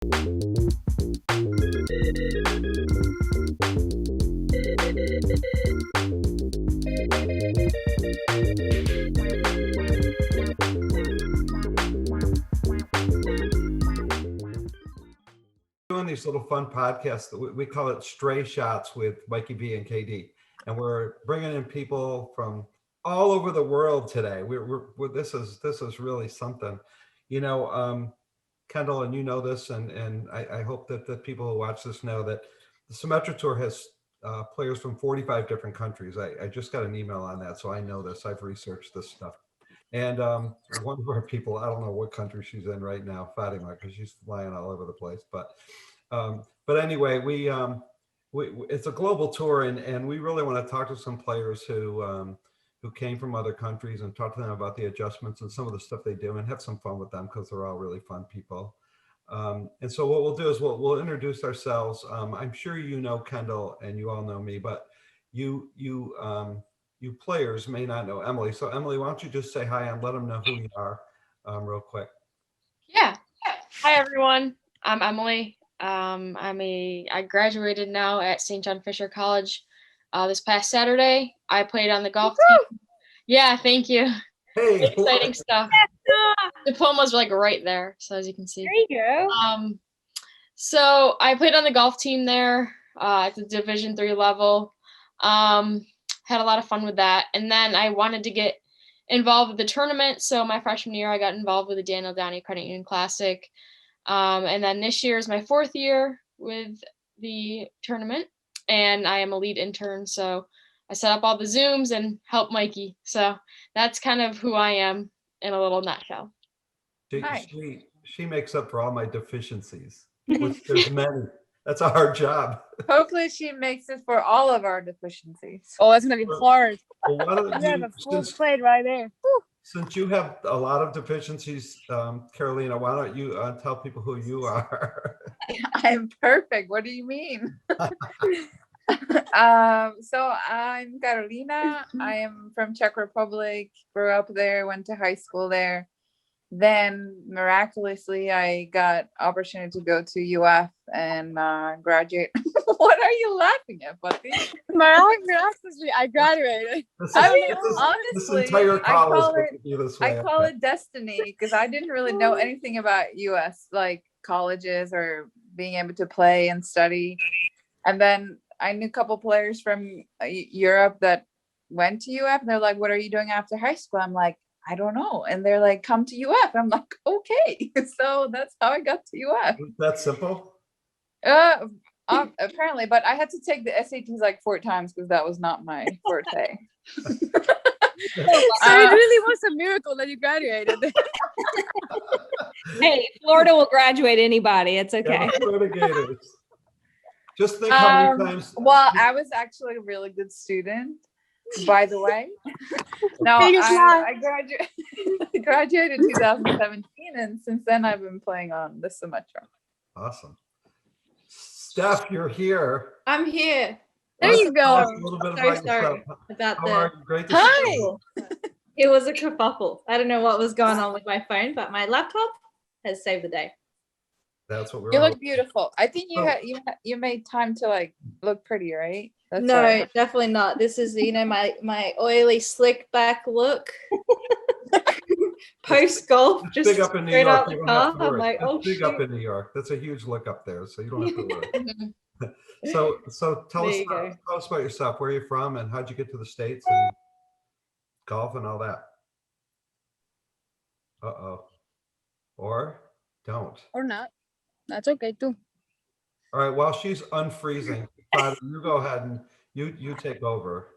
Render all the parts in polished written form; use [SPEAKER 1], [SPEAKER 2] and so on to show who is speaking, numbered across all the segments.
[SPEAKER 1] Doing these little fun podcasts that we call it Stray Shots with Mikey B and KD, and we're bringing in people from all over the world today. This is really something, Kendall, and you know this, and I hope that the people who watch this know that the Symetra Tour has players from 45 different countries. I just got an email on that, so I know this. I've researched this stuff. And one of our people, I don't know what country she's in right now, Fatima, because she's flying all over the place. But anyway, we it's a global tour, and we really want to talk to some players who came from other countries and talk to them about the adjustments and some of the stuff they do and have some fun with them because they're all really fun people. And so what we'll do is we'll introduce ourselves. I'm sure you know Kendall and you all know me, but you players may not know Emily. So Emily, why don't you just say hi and let them know who you are real quick.
[SPEAKER 2] Yeah. Hi, everyone. I'm Emily. I graduated now at St. John Fisher College this past Saturday. I played on the golf team. Yeah, thank you.
[SPEAKER 1] Hey,
[SPEAKER 2] exciting stuff. Diploma's like right there, so as you can see.
[SPEAKER 3] There you go.
[SPEAKER 2] So I played on the golf team there at the Division III level. Had a lot of fun with that, and then I wanted to get involved with the tournament. So my freshman year, I got involved with the Daniel Downey Credit Union Classic. And then this year is my 4th year with the tournament, and I am a lead intern. So I set up all the Zooms and help Mikey. So that's kind of who I am in a little nutshell.
[SPEAKER 1] She makes up for all my deficiencies, which there's many. That's a hard job.
[SPEAKER 3] Hopefully she makes it for all of our deficiencies.
[SPEAKER 4] Oh, that's gonna be hard.
[SPEAKER 1] Well, why don't
[SPEAKER 4] You have a full plate right there. Woo.
[SPEAKER 1] Since you have a lot of deficiencies, Carolina, why don't you tell people who you are?
[SPEAKER 3] I'm perfect. What do you mean? So I'm Carolina. I am from Czech Republic, grew up there, went to high school there. Then miraculously, I got opportunity to go to UF and graduate. What are you laughing at, Bucky?
[SPEAKER 4] Miraculously, I graduated.
[SPEAKER 3] I mean, honestly, I call it destiny because I didn't really know anything about US, like colleges or being able to play and study. And then I knew a couple players from Europe that went to UF, and they're like, "What are you doing after high school?" I'm like, I don't know. And they're like, come to UF. I'm like, okay. So that's how I got to UF.
[SPEAKER 1] That simple?
[SPEAKER 3] Apparently, but I had to take the SATs like 4 times because that was not my forte.
[SPEAKER 4] So it really was a miracle that you graduated.
[SPEAKER 5] Hey, Florida will graduate anybody. It's okay.
[SPEAKER 1] Yeah, just think how many times.
[SPEAKER 3] Well, I was actually a really good student. By the way, no, I graduated 2017, and since then I've been playing on the Symetra.
[SPEAKER 1] Awesome. Steph, you're here.
[SPEAKER 6] I'm here.
[SPEAKER 4] There you go.
[SPEAKER 1] A little bit
[SPEAKER 6] So sorry about that.
[SPEAKER 1] Great to see you.
[SPEAKER 6] It was a kerfuffle. I don't know what was going on with my phone, but my laptop has saved the day.
[SPEAKER 1] That's what we're.
[SPEAKER 3] You look beautiful. I think you made time to like look pretty, right? That's
[SPEAKER 6] no,
[SPEAKER 3] right.
[SPEAKER 6] definitely not. This is my oily slick back look. Post golf, just
[SPEAKER 1] big up in New
[SPEAKER 6] straight
[SPEAKER 1] York.
[SPEAKER 6] out the car. I'm like, oh,
[SPEAKER 1] big up in New York. That's a huge look up there, so you don't have to worry. So tell us about yourself. Where are you from, and how'd you get to the States and golf and all that? Or don't.
[SPEAKER 4] Or not. That's okay too.
[SPEAKER 1] All right. While she's unfreezing, you go ahead and you take over.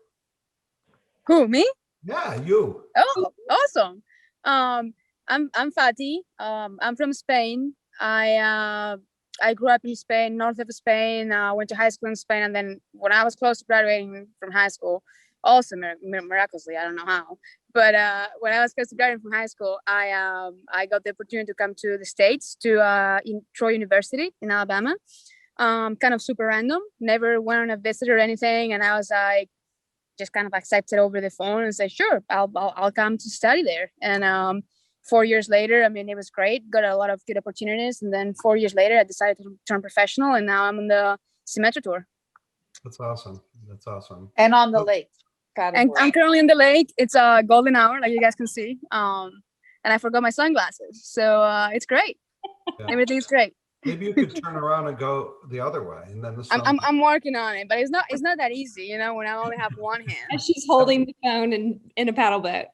[SPEAKER 4] Who, me?
[SPEAKER 1] Yeah, you.
[SPEAKER 4] Oh, awesome. I'm Fatih. I'm from Spain. I grew up in Spain, north of Spain. Went to high school in Spain, and then when I was close to graduating from high school, also miraculously, I don't know how, but when I was close to graduating from high school, I got the opportunity to come to the States to Troy University in Alabama. Kind of super random. Never went on a visit or anything, and I was like, just kind of accepted over the phone and said, sure, I'll come to study there. And 4 years later, I mean, it was great. Got a lot of good opportunities. And then 4 years later, I decided to turn professional. And now I'm on the Symetra Tour.
[SPEAKER 1] That's awesome. That's awesome.
[SPEAKER 3] And on the lake.
[SPEAKER 4] And I'm currently in the lake. It's a golden hour, like you guys can see. And I forgot my sunglasses. So it's great. Yeah. Everything's great.
[SPEAKER 1] Maybe you could turn around and go the other way, and then the sun.
[SPEAKER 4] I'm working on it, but it's not that easy, you know, when I only have one hand.
[SPEAKER 5] And she's holding the phone in a paddle boat.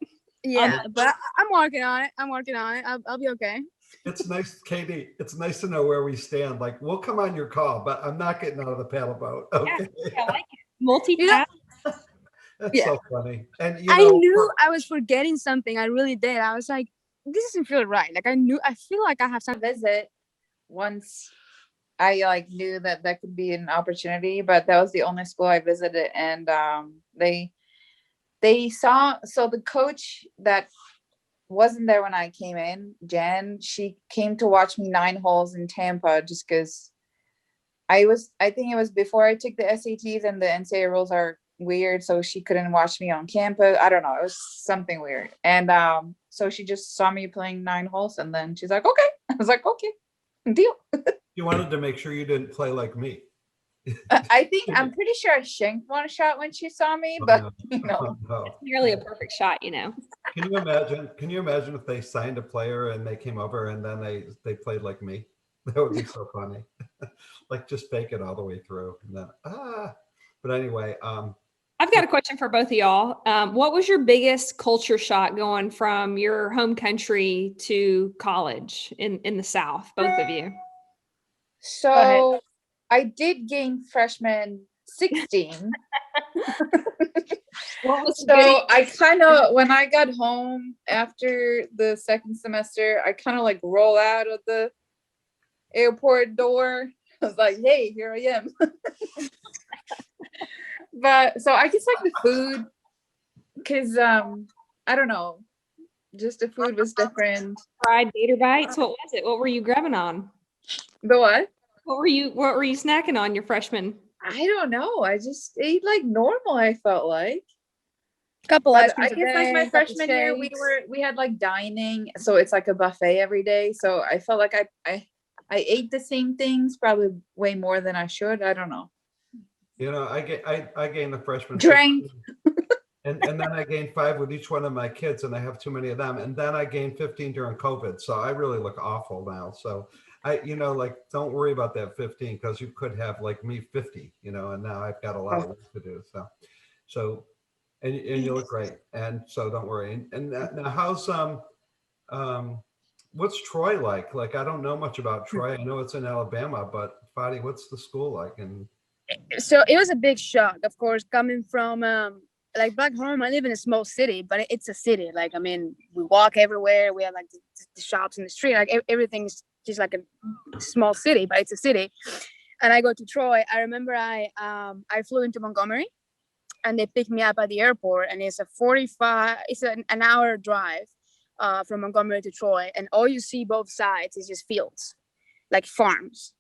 [SPEAKER 4] Yeah, but I'm working on it. I'll be okay.
[SPEAKER 1] It's nice, Katie. It's nice to know where we stand. Like, we'll come on your call, but I'm not getting out of the paddle boat. Okay.
[SPEAKER 5] Yeah, I like it. Multitask.
[SPEAKER 1] That's so funny. And
[SPEAKER 4] I knew I was forgetting something. I really did. I was like, this doesn't feel right. Like I feel like I have some
[SPEAKER 3] visit once. I like knew that could be an opportunity, but that was the only school I visited, and they saw. So the coach that wasn't there when I came in, Jen, she came to watch me 9 holes in Tampa just because I think it was before I took the SATs, and the NCAA rules are weird, so she couldn't watch me on campus. I don't know, it was something weird. And so she just saw me playing 9 holes, and then she's like, okay. I was like, okay, deal.
[SPEAKER 1] You wanted to make sure you didn't play like me.
[SPEAKER 3] I'm pretty sure I shanked one shot when she saw me, but you know,
[SPEAKER 5] it's nearly a perfect shot, you know.
[SPEAKER 1] Can you imagine if they signed a player and they came over and then they played like me? That would be so funny. Like, just fake it all the way through, and then but anyway,
[SPEAKER 5] I've got a question for both of y'all. What was your biggest culture shock going from your home country to college in the South, both of you?
[SPEAKER 3] So I did gain freshman 16. So I kind of, when I got home after the second semester, I kind of like roll out of the airport door. I was like, hey, here I am. But so I just like the food, because I don't know, just the food was different.
[SPEAKER 5] Fried gator bites. What was it? What were you grabbing on?
[SPEAKER 3] The what?
[SPEAKER 5] What were you snacking on your freshman?
[SPEAKER 3] I don't know. I just ate like normal, I felt like.
[SPEAKER 4] Couple
[SPEAKER 3] I guess like my freshman year we had like dining, so it's like a buffet every day. So I felt like I ate the same things, probably way more than I should. I don't know.
[SPEAKER 1] You know, I gained the freshman
[SPEAKER 3] drink.
[SPEAKER 1] And then I gained 5 with each one of my kids, and I have too many of them. And then I gained 15 during COVID. So I really look awful now. So like, don't worry about that 15, because you could have like me 50, and now I've got a lot of work to do. So, and you look great. And so don't worry. And now how's, what's Troy like? Like, I don't know much about Troy. I know it's in Alabama, but Fadi, what's the school like? And
[SPEAKER 4] so it was a big shock, of course, coming from, like back home. I live in a small city, but it's a city. Like, I mean, we walk everywhere. We have like the shops in the street. Like everything's just like a small city, but it's a city. And I go to Troy. I remember I flew into Montgomery, and they picked me up at the airport. And it's an hour drive from Montgomery to Troy. And all you see both sides is just fields, like farms.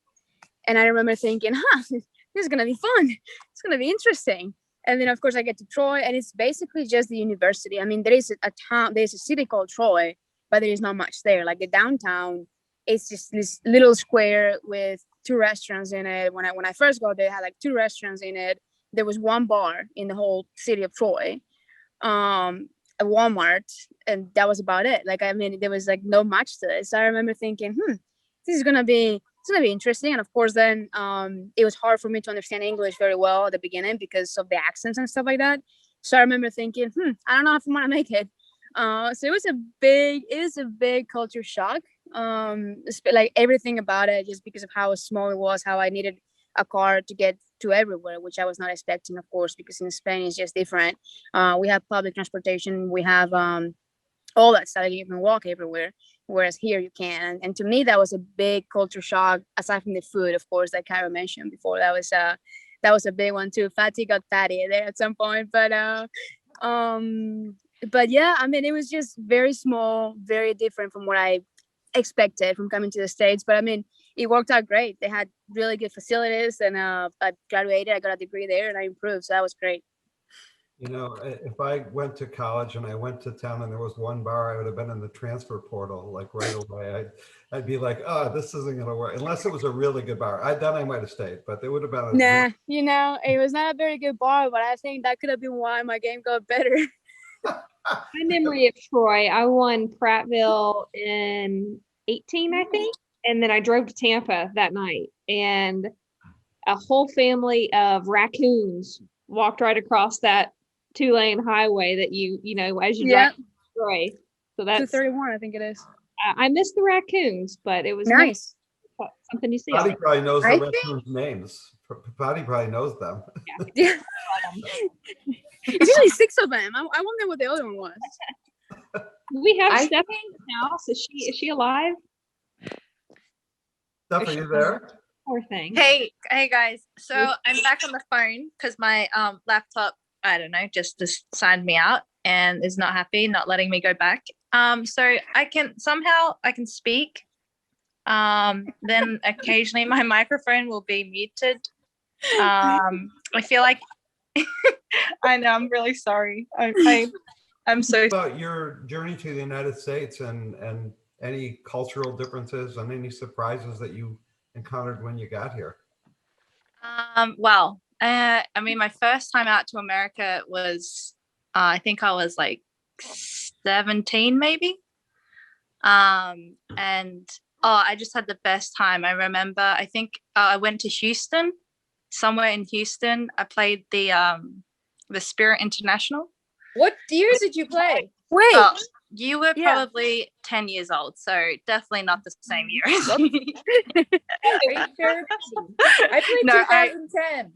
[SPEAKER 4] And I remember thinking, this is gonna be fun. It's gonna be interesting. And then, of course, I get to Troy, and it's basically just the university. I mean, there's a city called Troy, but there is not much there. Like the downtown, it's just this little square with 2 restaurants in it. When I first got there, they had like 2 restaurants in it. There was 1 bar in the whole city of Troy, a Walmart, and that was about it. Like, I mean, there was like no much to it. So I remember thinking, this is gonna be interesting. And of course, then it was hard for me to understand English very well at the beginning because of the accents and stuff like that. So I remember thinking, I don't know if I want to make it. So it was a big culture shock. Like everything about it, just because of how small it was, how I needed a car to get to everywhere, which I was not expecting, of course, because in Spain it's just different. We have public transportation, we have all that stuff. You can walk everywhere, whereas here you can. And to me, that was a big culture shock. Aside from the food, of course, like Kyra mentioned before, that was a big one too. Fatty got fatty there at some point, but yeah, I mean, it was just very small, very different from what I expected from coming to the States. But I mean, it worked out great. They had really good facilities, and I graduated. I got a degree there, and I improved. So that was great.
[SPEAKER 1] If I went to college and I went to town and there was one bar, I would have been in the transfer portal like right away. I'd be like, oh, this isn't going to work unless it was a really good bar. Then I might have stayed, but it would have been.
[SPEAKER 4] Nah, it was not a very good bar, but I think that could have been why my game got better.
[SPEAKER 5] My memory of Troy, I won Prattville in 18, I think. And then I drove to Tampa that night, and a whole family of raccoons walked right across that 2-lane highway that as you drive to Troy. So that's
[SPEAKER 4] 231, I think it is.
[SPEAKER 5] I missed the raccoons, but it was
[SPEAKER 4] nice.
[SPEAKER 5] Something you see.
[SPEAKER 1] Patty probably knows the raccoons' names. Patty probably knows them.
[SPEAKER 4] Yeah. It's usually 6 of them. I wonder what the other one was.
[SPEAKER 5] We have Stephanie in the house. Is she alive?
[SPEAKER 1] Steph, are you there?
[SPEAKER 5] Poor thing.
[SPEAKER 6] Hey guys. So I'm back on the phone because my laptop, I don't know, just signed me out and is not happy, not letting me go back. So I can speak. Then occasionally my microphone will be muted. I feel like I know, I'm really sorry. I'm so
[SPEAKER 1] about your journey to the United States and any cultural differences and any surprises that you encountered when you got here.
[SPEAKER 6] Well, I mean, my first time out to America was, I think I was like 17 maybe. And I just had the best time. I remember, I think I went to Houston, somewhere in Houston. I played the Spirit International.
[SPEAKER 3] What year did you play?
[SPEAKER 4] Wait.
[SPEAKER 6] Oh, you were probably 10 years old, so definitely not the same year as me.
[SPEAKER 3] Are you sure? I played 2010.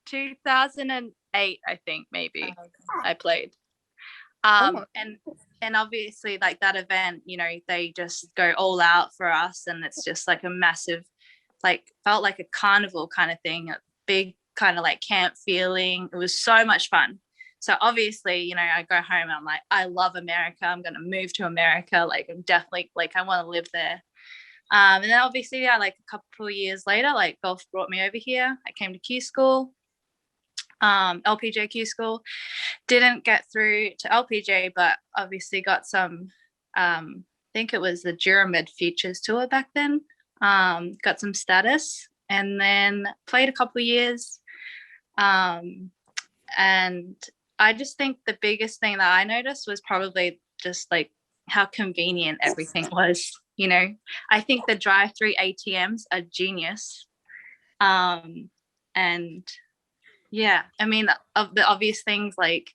[SPEAKER 6] 2008, I think, maybe.
[SPEAKER 3] Oh, okay.
[SPEAKER 6] I played. And obviously, like, that event, they just go all out for us, and it's just like a massive, like, felt like a carnival kind of thing, a big kind of like camp feeling. It was so much fun. So obviously, I go home and I'm like, I love America. I'm going to move to America. Like, I'm definitely, like, I want to live there. And then obviously, like a couple of years later, like, golf brought me over here. I came to Q school, LPJ Q school. Didn't get through to LPJ, but obviously got some, I think it was the Juramed Futures Tour back then. Got some status, and then played a couple of years. And I just think the biggest thing that I noticed was probably just like how convenient everything was. I think the drive-through ATMs are genius. And yeah, I mean, of the obvious things like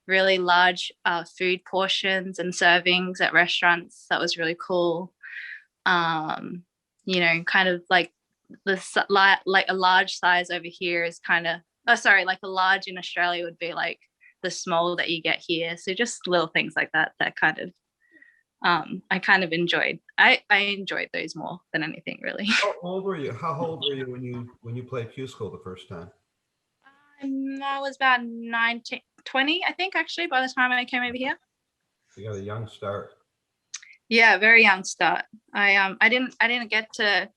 [SPEAKER 6] really large food portions and servings at restaurants, that was really cool. Kind of like like a large size over here is kind of, like a large in Australia would be like the small that you get here. So just little things like that kind of, I kind of enjoyed. I enjoyed those more than anything, really.
[SPEAKER 1] How old were you when you played Q school the first time?
[SPEAKER 6] I was about 19, 20, I think, actually, by the time I came over here.
[SPEAKER 1] You got a young start.
[SPEAKER 6] Yeah, very young start. I didn't get to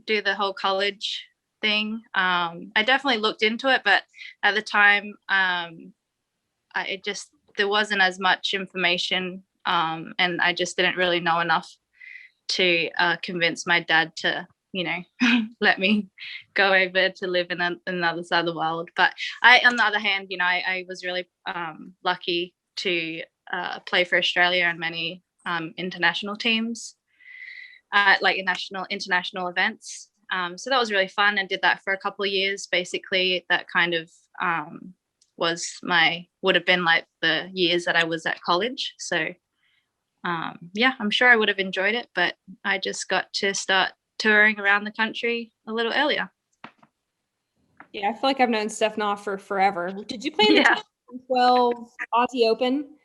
[SPEAKER 6] do the whole college thing. I definitely looked into it, but at the time, there wasn't as much information, and I just didn't really know enough to convince my dad to, let me go over to live in another side of the world. But on the other hand, I was really lucky to play for Australia and many international teams, like international events. So that was really fun, and did that for a couple of years. Basically, that kind of would have been like the years that I was at college. So yeah, I'm sure I would have enjoyed it, but I just got to start touring around the country a little earlier.
[SPEAKER 5] Yeah, I feel like I've known Steph Knopf for forever. Did you play in the 2012 Aussie Open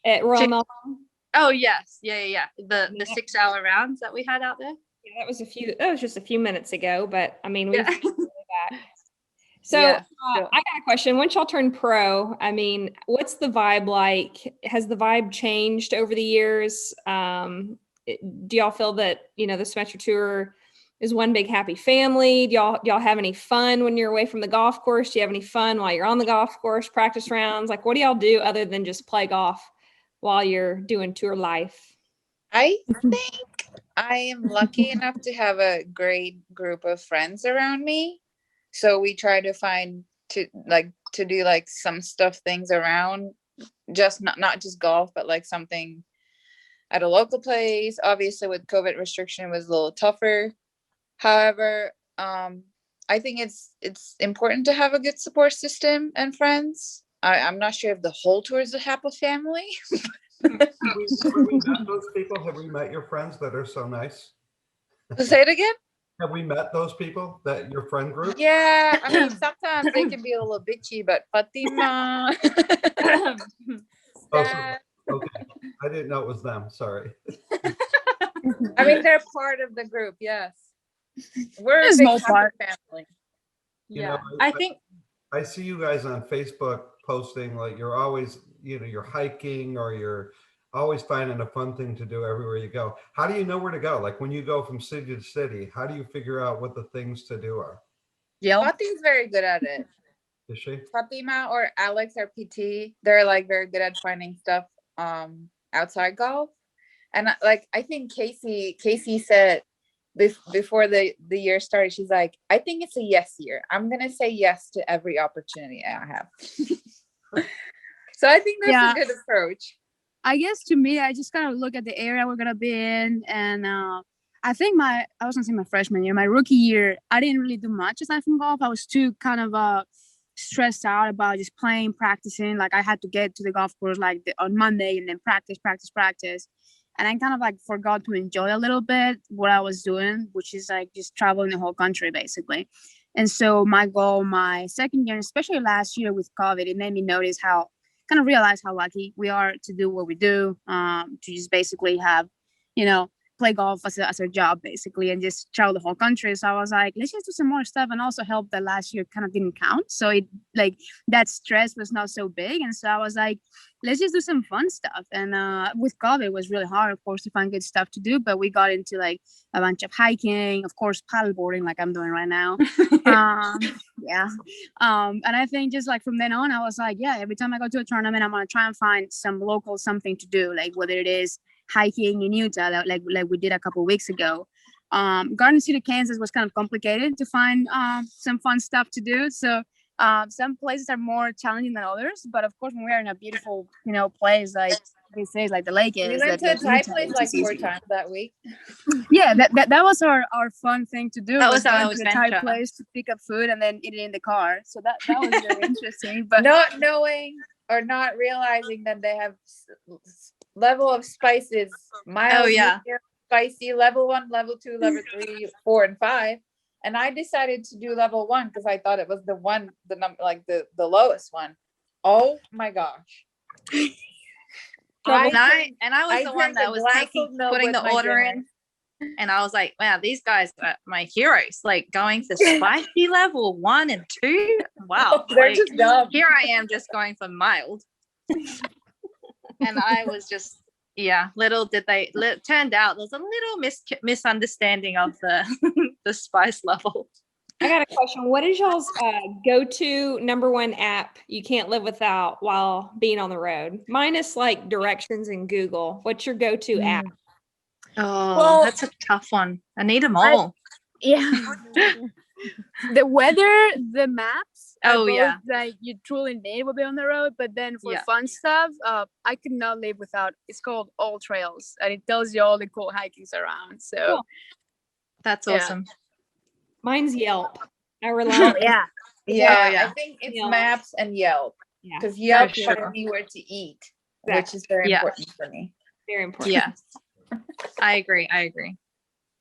[SPEAKER 5] at Royal Melbourne?
[SPEAKER 6] Oh yes, yeah. The 6-hour rounds that we had out there.
[SPEAKER 5] Yeah, that was just a few minutes ago, but I mean, we've back. So
[SPEAKER 6] Yeah,
[SPEAKER 5] I got a question. Once y'all turn pro, I mean, what's the vibe like? Has the vibe changed over the years? Do y'all feel that, the Symetra Tour is one big happy family? Do y'all have any fun when you're away from the golf course? Do you have any fun while you're on the golf course, practice rounds? Like, what do y'all do other than just play golf while you're doing tour life?
[SPEAKER 3] I think I am lucky enough to have a great group of friends around me. So we try to find to do like some things around, just not just golf, but like something at a local place. Obviously with COVID restriction, it was a little tougher. However, I think it's important to have a good support system and friends. I'm not sure if the whole tour is a happy family.
[SPEAKER 1] Have we met those people? Have we met your friends that are so nice?
[SPEAKER 3] Say it again.
[SPEAKER 1] Have we met those people that your friend group?
[SPEAKER 3] Yeah, I mean, sometimes they can be a little bitchy, but Fatima.
[SPEAKER 1] Okay, I didn't know it was them. Sorry.
[SPEAKER 3] I mean, they're part of the group. Yes, we're a
[SPEAKER 4] small
[SPEAKER 3] big
[SPEAKER 4] part.
[SPEAKER 3] family.
[SPEAKER 1] You know,
[SPEAKER 6] I think
[SPEAKER 1] I see you guys on Facebook posting like you're always, you're hiking or you're always finding a fun thing to do everywhere you go. How do you know where to go? Like when you go from city to city, how do you figure out what the things to do are?
[SPEAKER 4] Yeah.
[SPEAKER 3] Fatima's very good at it.
[SPEAKER 1] Is she?
[SPEAKER 3] Fatima or Alex or PT, they're like very good at finding stuff outside golf. And like I think Casey said before the year started, she's like, I think it's a yes year. I'm gonna say yes to every opportunity I have. So I think that's a good approach.
[SPEAKER 4] I guess to me, I just kind of look at the area we're gonna be in, and I think I was gonna say my freshman year, my rookie year, I didn't really do much aside from golf. I was too kind of stressed out about just playing, practicing. Like I had to get to the golf course like on Monday and then practice, and I kind of like forgot to enjoy a little bit what I was doing, which is like just traveling the whole country basically. And so my goal, my second year, especially last year with COVID, it made me realize how lucky we are to do what we do, to just basically have, play golf as a job basically and just travel the whole country. So I was like, let's just do some more stuff, and also help that last year kind of didn't count. So it like that stress was not so big. And so I was like, let's just do some fun stuff. And with COVID, it was really hard, of course, to find good stuff to do, but we got into like a bunch of hiking, of course, paddleboarding like I'm doing right now. And I think just like from then on, I was like, yeah, every time I go to a tournament, I'm going to try and find some local something to do, like whether it is hiking in Utah, like we did a couple of weeks ago. Garden City, Kansas was kind of complicated to find some fun stuff to do. So some places are more challenging than others, but of course, when we are in a beautiful, place like they say, like the lake is.
[SPEAKER 3] We went to a Thai place like 4 times that week.
[SPEAKER 4] Yeah, that was our fun thing to do.
[SPEAKER 6] That was our
[SPEAKER 4] to a Thai place to pick up food and then eat it in the car. So that was very interesting. But
[SPEAKER 3] not knowing or not realizing that they have level of spices, mild, medium, spicy, level 1, level 2, level 3, 4, and 5. And I decided to do level 1 because I thought it was the number, like the lowest one. Oh my gosh.
[SPEAKER 6] I was the one that was putting the order in. And I was like, wow, these guys are my heroes, like going for spicy level 1 and 2. Wow.
[SPEAKER 3] They're just dumb.
[SPEAKER 6] Here I am just going for mild. And I was just, little did they, turned out there's a little misunderstanding of the spice level.
[SPEAKER 5] I got a question. What is y'all's go-to #1 app you can't live without while being on the road? Minus like directions and Google. What's your go-to app?
[SPEAKER 6] Oh, well, that's a tough one. I need them all.
[SPEAKER 4] The weather, the maps.
[SPEAKER 6] Oh yeah.
[SPEAKER 4] That you truly need will be on the road. But then for fun stuff, I could not live without. It's called All Trails, and it tells you all the cool hikings around. So
[SPEAKER 6] cool. That's awesome.
[SPEAKER 5] Mine's Yelp. I rely on
[SPEAKER 3] I think it's Yelp. Maps and Yelp. Because Yelp tells me where to eat, which is very important for me.
[SPEAKER 5] Very important.
[SPEAKER 6] Yes. I agree.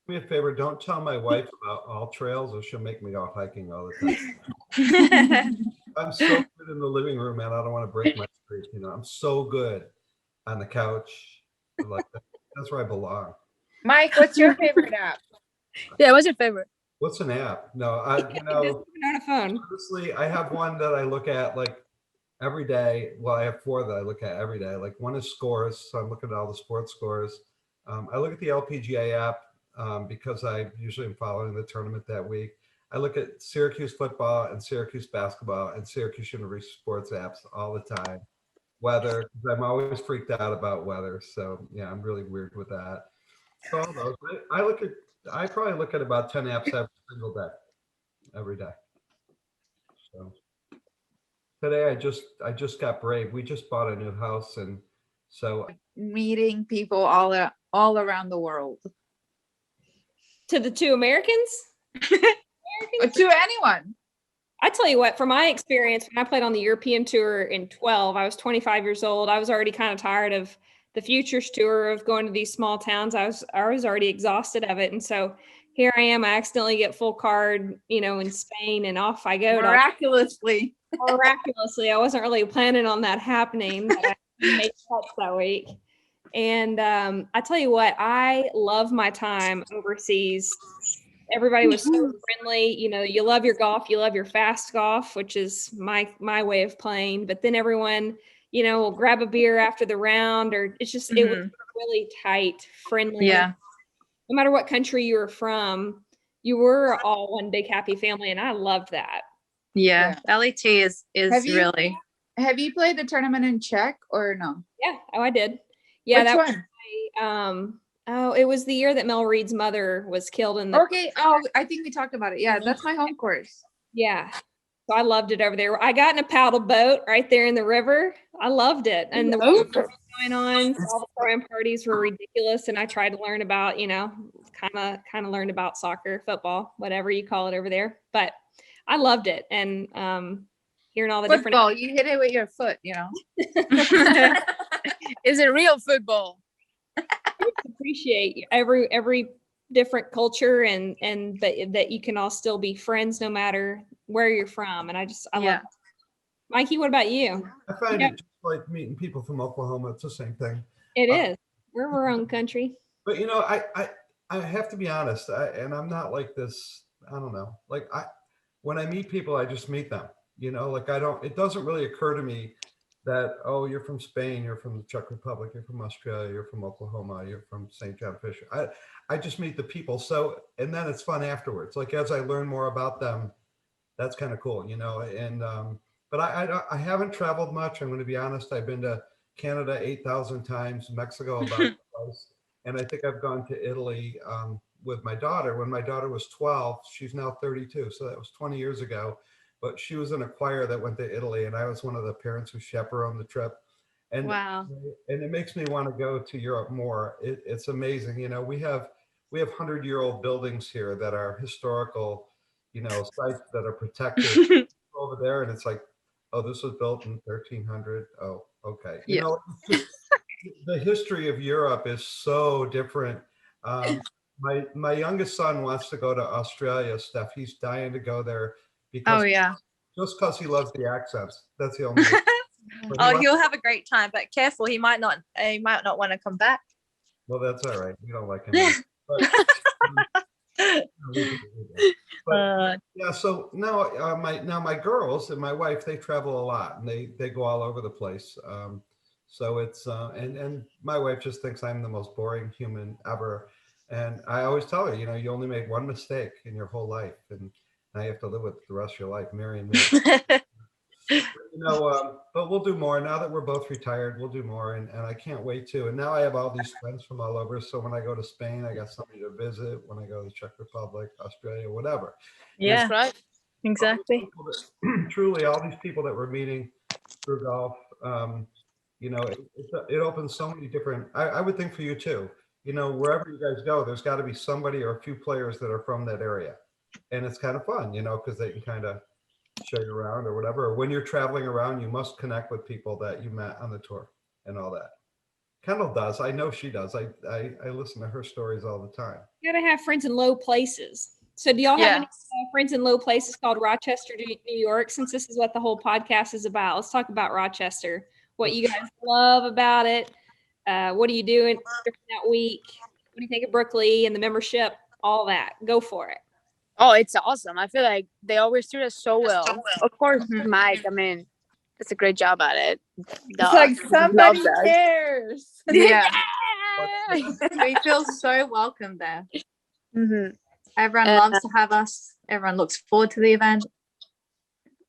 [SPEAKER 1] Do me a favor, don't tell my wife about All Trails or she'll make me go hiking all the time. I'm so good in the living room, man. I don't want to break my streak. I'm so good on the couch. Like that's where I belong.
[SPEAKER 3] Mike, what's your favorite app?
[SPEAKER 4] Yeah, what's your favorite?
[SPEAKER 1] What's an app? No,
[SPEAKER 5] on a phone.
[SPEAKER 1] Honestly, I have one that I look at like every day. Well, I have 4 that I look at every day. Like one is scores, so I'm looking at all the sports scores. I look at the LPGA app. because I usually am following the tournament that week. I look at Syracuse football and Syracuse basketball and Syracuse University sports apps all the time. Weather, 'cause I'm always freaked out about weather. So yeah, I'm really weird with that. So all those, I probably look at about 10 apps every single day, every day. So today I just got brave. We just bought a new house, and so
[SPEAKER 3] Meeting people all around the world.
[SPEAKER 5] To the two Americans?
[SPEAKER 3] To anyone.
[SPEAKER 5] I tell you what, from my experience, when I played on the European tour in 12, I was 25 years old. I was already kind of tired of the Futures tour, of going to these small towns. I was already exhausted of it. And so here I am, I accidentally get full card, in Spain, and off I go.
[SPEAKER 3] Miraculously.
[SPEAKER 5] Miraculously. I wasn't really planning on that happening. But I made cuts that week. And I tell you what, I love my time overseas. Everybody was so friendly. You love your golf, you love your fast golf, which is my way of playing. But then everyone, will grab a beer after the round, or it was really tight, friendly.
[SPEAKER 6] Yeah.
[SPEAKER 5] No matter what country you were from, you were all one big happy family, and I loved that.
[SPEAKER 6] Yeah. LET is really.
[SPEAKER 3] Have you played the tournament in Czech or no?
[SPEAKER 5] Yeah. Oh, I did. Yeah.
[SPEAKER 3] Which
[SPEAKER 5] one? It was the year that Mel Reed's mother was killed in the.
[SPEAKER 3] Okay. Oh, I think we talked about it. Yeah, that's my home course.
[SPEAKER 5] Yeah. So I loved it over there. I got in a paddle boat right there in the river. I loved it. And the weather was going on. So all the throwing parties were ridiculous. And I tried to learn about, kind of learned about soccer, football, whatever you call it over there. But I loved it. And hearing all the
[SPEAKER 3] football, you hit it with your foot,
[SPEAKER 4] Is it real football?
[SPEAKER 5] Appreciate every different culture, and that you can all still be friends no matter where you're from. And I love it. Mikey, what about you?
[SPEAKER 1] I find it just like meeting people from Oklahoma. It's the same thing.
[SPEAKER 5] It is. We're our own country.
[SPEAKER 1] But I have to be honest, and I'm not like this. I don't know. Like when I meet people, I just meet them. It doesn't really occur to me that, oh, you're from Spain, you're from the Czech Republic, you're from Australia, you're from Oklahoma, you're from St. John Fisher. I just meet the people. So, and then it's fun afterwards. Like as I learn more about them, that's kind of cool, and, but I haven't traveled much. I'm going to be honest. I've been to Canada 8,000 times, Mexico about twice. And I think I've gone to Italy with my daughter. When my daughter was 12, she's now 32. So that was 20 years ago. But she was in a choir that went to Italy, and I was one of the parents who chaperoned the trip. And
[SPEAKER 6] wow.
[SPEAKER 1] And it makes me want to go to Europe more. It's amazing. We have 100-year-old buildings here that are historical, sites that are protected over there. And it's like, oh, this was built in 1300. Oh, okay. The history of Europe is so different. My youngest son wants to go to Australia, Steph. He's dying to go there. Just because he loves the accents. That's the only.
[SPEAKER 6] He'll have a great time, but careful, he might not want to come back.
[SPEAKER 1] Well, that's all right. We don't like him. Yeah. So now, my girls and my wife, they travel a lot, and they go all over the place. So it's and my wife just thinks I'm the most boring human ever, and I always tell her, you only made one mistake in your whole life, and now you have to live with it the rest of your life, marrying me. But we'll do more. Now that we're both retired, we'll do more. And I can't wait to. And now I have all these friends from all over. So when I go to Spain, I got somebody to visit. When I go to the Czech Republic, Australia, whatever.
[SPEAKER 6] Yeah, that's right. Exactly.
[SPEAKER 1] Truly, all these people that we're meeting through golf, it opens so many different, I would think for you too, wherever you guys go, there's got to be somebody or a few players that are from that area. And it's kind of fun, because they can kind of show you around or whatever. When you're traveling around, you must connect with people that you met on the tour and all that. Kendall does. I know she does. I listen to her stories all the time.
[SPEAKER 5] You gotta have friends in low places. So do y'all have any friends in low places called Rochester, New York? Since this is what the whole podcast is about, let's talk about Rochester. What you guys love about it. What are you doing that week? What do you think of Brooklyn and the membership? All that. Go for it.
[SPEAKER 4] Oh, it's awesome. I feel like they always treat us so well. Of course, Mike, does a great job at it.
[SPEAKER 3] It's like somebody cares.
[SPEAKER 6] Yeah. We feel so welcome there. Everyone loves to have us. Everyone looks forward to the event.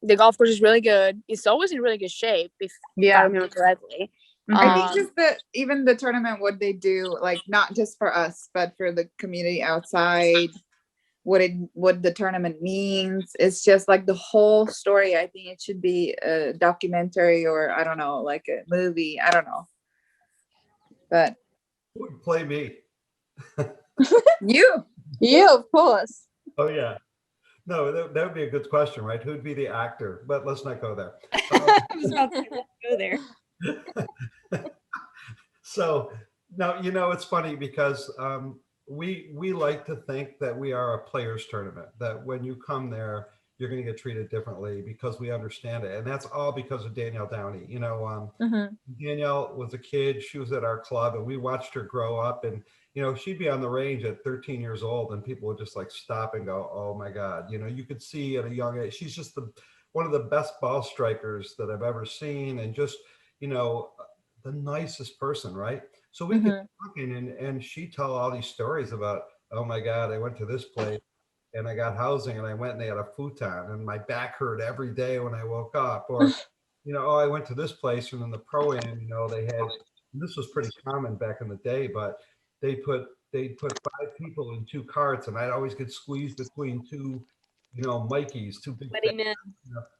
[SPEAKER 4] The golf course is really good. It's always in really good shape, if I remember correctly.
[SPEAKER 3] I think just even the tournament, what they do, like not just for us, but for the community outside, what the tournament means. It's just like the whole story. I think it should be a documentary, or I don't know, like a movie. I don't know. But
[SPEAKER 1] who would play me?
[SPEAKER 3] You, of course.
[SPEAKER 1] Oh yeah. No, that would be a good question, right? Who'd be the actor? But let's not go there.
[SPEAKER 5] I was about to go there.
[SPEAKER 1] So now, it's funny because we like to think that we are a players tournament, that when you come there, you're going to get treated differently because we understand it. And that's all because of Danielle Downey. Danielle was a kid. She was at our club and we watched her grow up, and she'd be on the range at 13 years old and people would just like stop and go, oh my God, you could see at a young age, she's just one of the best ball strikers that I've ever seen. And just, the nicest person, right? So we get talking and she'd tell all these stories about, oh my God, I went to this place and I got housing and I went and they had a futon and my back hurt every day when I woke up. Or, oh, I went to this place and in the pro-am, they had, this was pretty common back in the day, but they'd put 5 people in 2 carts and I'd always get squeezed between 2, Mikeys, 2 big
[SPEAKER 5] Men.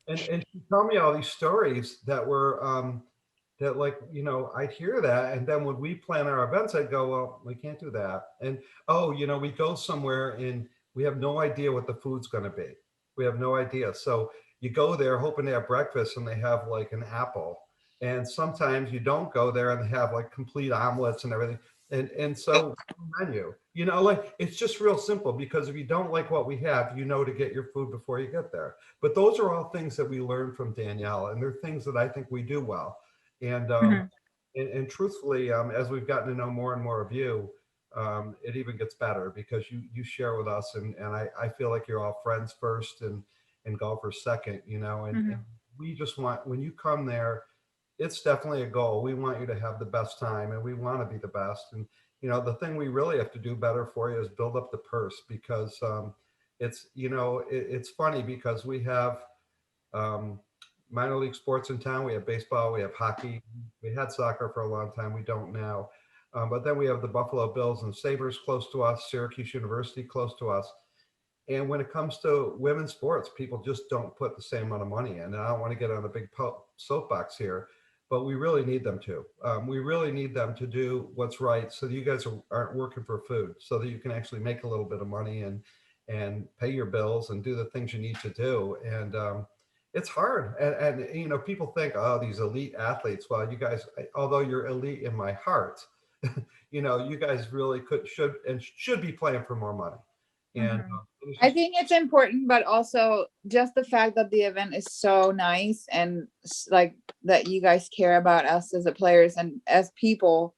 [SPEAKER 1] and she'd tell me all these stories that were, that like, I'd hear that. And then when we plan our events, I'd go, well, we can't do that. And, we go somewhere and we have no idea what the food's going to be. We have no idea. So you go there hoping to have breakfast and they have like an apple. And sometimes you don't go there and they have like complete omelets and everything. And so menu, like it's just real simple, because if you don't like what we have, to get your food before you get there. But those are all things that we learned from Danielle, and they're things that I think we do well. And and truthfully, as we've gotten to know more and more of you, it even gets better because you share with us, and I feel like you're all friends first and golfers second, and we just want, when you come there, it's definitely a goal. We want you to have the best time and we want to be the best. And, the thing we really have to do better for you is build up the purse, because it's, it's funny because we have minor league sports in town. We have baseball, we have hockey. We had soccer for a long time. We don't now. But then we have the Buffalo Bills and Sabres close to us, Syracuse University close to us. And when it comes to women's sports, people just don't put the same amount of money in. And I don't want to get on a big soapbox here, but we really need them to. We really need them to do what's right, so that you guys aren't working for food, so that you can actually make a little bit of money and pay your bills and do the things you need to do. And it's hard. And people think, oh, these elite athletes. Well, you guys, although you're elite in my heart, you guys really should be playing for more money. And
[SPEAKER 3] I think it's important, but also just the fact that the event is so nice, and like that you guys care about us as players and as people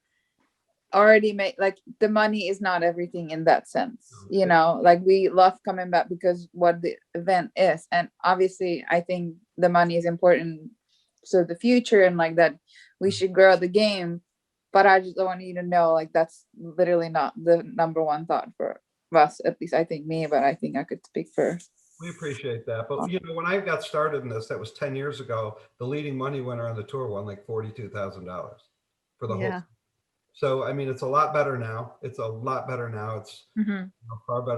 [SPEAKER 3] already make, like, the money is not everything in that sense, like we love coming back because what the event is. And obviously I think the money is important, so the future and like that we should grow the game, but I just want you to know, like, that's literally not the number one thought for us, at least I think me, but I think I could speak for.
[SPEAKER 1] We appreciate that. But when I got started in this, that was 10 years ago, the leading money winner on the tour won like $42,000 for the whole. So, I mean, it's a lot better now. It's far better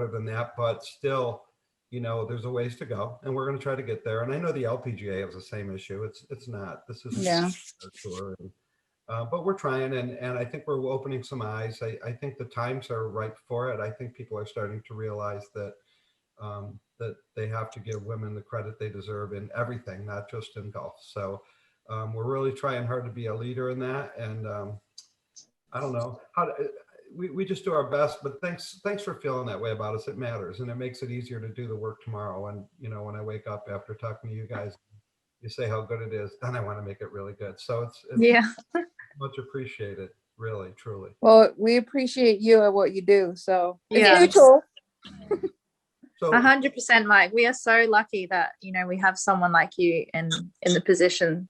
[SPEAKER 1] than that, but still, there's a ways to go, and we're going to try to get there. And I know the LPGA has the same issue. It's not, this is a tour. But we're trying, and I think we're opening some eyes. I think the times are right for it. I think people are starting to realize that that they have to give women the credit they deserve in everything, not just in golf. So we're really trying hard to be a leader in that. And I don't know how we just do our best. But thanks for feeling that way about us. It matters, and it makes it easier to do the work tomorrow. And when I wake up after talking to you guys, you say how good it is, then I want to make it really good. So it's much appreciated, really, truly.
[SPEAKER 3] Well, we appreciate you and what you do. So
[SPEAKER 6] it's
[SPEAKER 3] mutual.
[SPEAKER 6] So 100%, Mike. We are so lucky that we have someone like you in the position,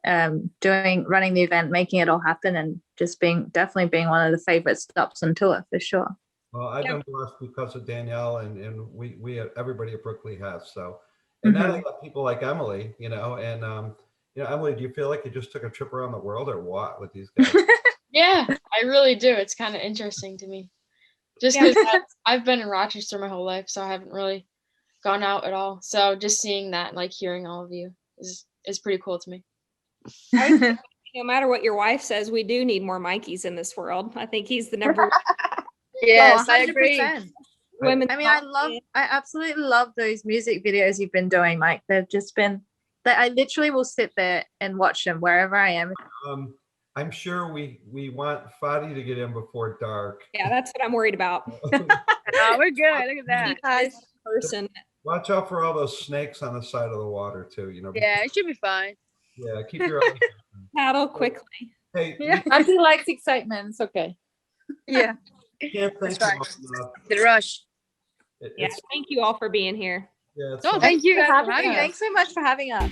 [SPEAKER 6] running the event, making it all happen, and just definitely being one of the favorite stops on tour for sure.
[SPEAKER 1] Well, I've been blessed because of Danielle and we everybody at Berkeley has. So, and then I got people like Emily, you know, and you know, Emily, do you feel like you just took a trip around the world or what with these guys?
[SPEAKER 2] Yeah, I really do. It's kind of interesting to me. Just because I've been in Rochester my whole life, so I haven't really gone out at all. So just seeing that and like hearing all of you is pretty cool to me.
[SPEAKER 5] No matter what your wife says, we do need more Mikeys in this world. I think he's the number one.
[SPEAKER 3] Yes,
[SPEAKER 6] Oh,
[SPEAKER 3] I agree.
[SPEAKER 6] 100%.
[SPEAKER 5] Women.
[SPEAKER 6] I mean, I absolutely love those music videos you've been doing, Mike. They've just been, I literally will sit there and watch them wherever I am.
[SPEAKER 1] I'm sure we want Fadi to get in before dark.
[SPEAKER 5] Yeah, that's what I'm worried about.
[SPEAKER 3] Oh, we're good. Look at that.
[SPEAKER 5] Person.
[SPEAKER 1] Watch out for all those snakes on the side of the water too, you know.
[SPEAKER 3] Yeah, it should be fine.
[SPEAKER 1] Yeah, keep your eyes open.
[SPEAKER 5] Paddle quickly.
[SPEAKER 1] Hey,
[SPEAKER 3] Yeah, Auntie likes excitement. It's okay. Yeah.
[SPEAKER 1] we can't thank
[SPEAKER 3] That's
[SPEAKER 1] you enough.
[SPEAKER 3] The rush.
[SPEAKER 5] Yeah, thank you all for being here.
[SPEAKER 1] Yeah, it's
[SPEAKER 3] No,
[SPEAKER 1] so
[SPEAKER 3] thank you guys for
[SPEAKER 6] having
[SPEAKER 3] having
[SPEAKER 6] me.
[SPEAKER 3] us.
[SPEAKER 6] Thanks so much for having us.